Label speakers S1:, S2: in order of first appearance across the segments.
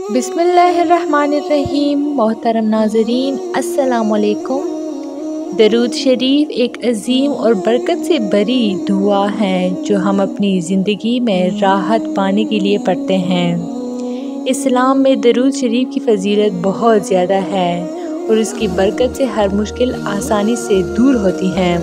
S1: बिस्मिल्लाहिर्रहमानिर्रहीम। मोहतरम नाज़रीन, अस्सलाम वालेकुम। दरूद शरीफ एक अजीम और बरकत से भरी दुआ है जो हम अपनी ज़िंदगी में राहत पाने के लिए पढ़ते हैं। इस्लाम में दरूद शरीफ की फ़जीलत बहुत ज़्यादा है और इसकी बरकत से हर मुश्किल आसानी से दूर होती है।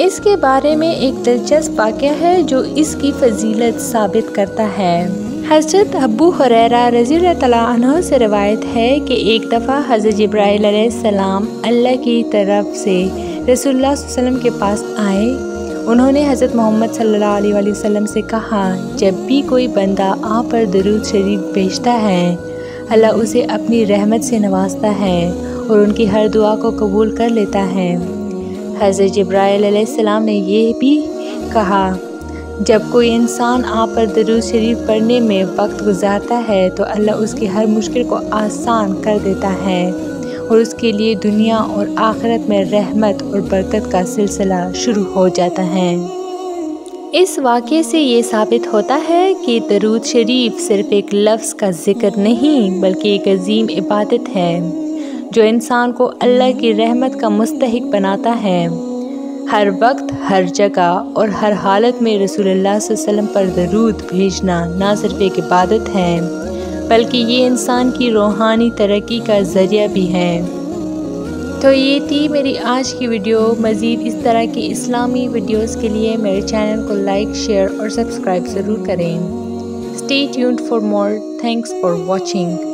S1: इसके बारे में एक दिलचस्प वाक़या है जो इसकी फ़जीलत साबित करता है। हज़रत अबू हुरैरा रज़ियल्लाहु अन्हु से रवायत है कि एक दफ़ा हज़रत जिब्राइल अलैहिस्सलाम अल्लाह की तरफ से रसूलुल्लाह सल्लल्लाहु अलैहि वसल्लम के पास आए। उन्होंने हज़रत मोहम्मद सल्लल्लाहु अलैहि वसल्लम से कहा, जब भी कोई बंदा आप पर दरूद शरीफ भेजता है, अल्लाह उसे अपनी रहमत से नवाजता है और उनकी हर दुआ को कबूल कर लेता है। हज़रत जिब्राइल अलैहिस्सलाम ने यह भी कहा, जब कोई इंसान आप पर दरूद शरीफ पढ़ने में वक्त गुजारता है तो अल्लाह उसकी हर मुश्किल को आसान कर देता है और उसके लिए दुनिया और आखिरत में रहमत और बरकत का सिलसिला शुरू हो जाता है। इस वाक़े से ये साबित होता है कि दरूद शरीफ सिर्फ़ एक लफ्ज़ का ज़िक्र नहीं बल्कि एक अजीम इबादत है जो इंसान को अल्लाह की रहमत का मुस्तहिक बनाता है। हर वक्त, हर जगह और हर हालत में रसूलुल्लाह सल्लल्लाहु अलैहि वसल्लम पर दरूद भेजना ना सिर्फ एक इबादत है बल्कि ये इंसान की रूहानी तरक्की का ज़रिया भी है। तो ये थी मेरी आज की वीडियो। मज़ीद इस तरह की इस्लामी वीडियोस के लिए मेरे चैनल को लाइक, शेयर और सब्सक्राइब ज़रूर करें। Stay tuned for more. Thanks for watching.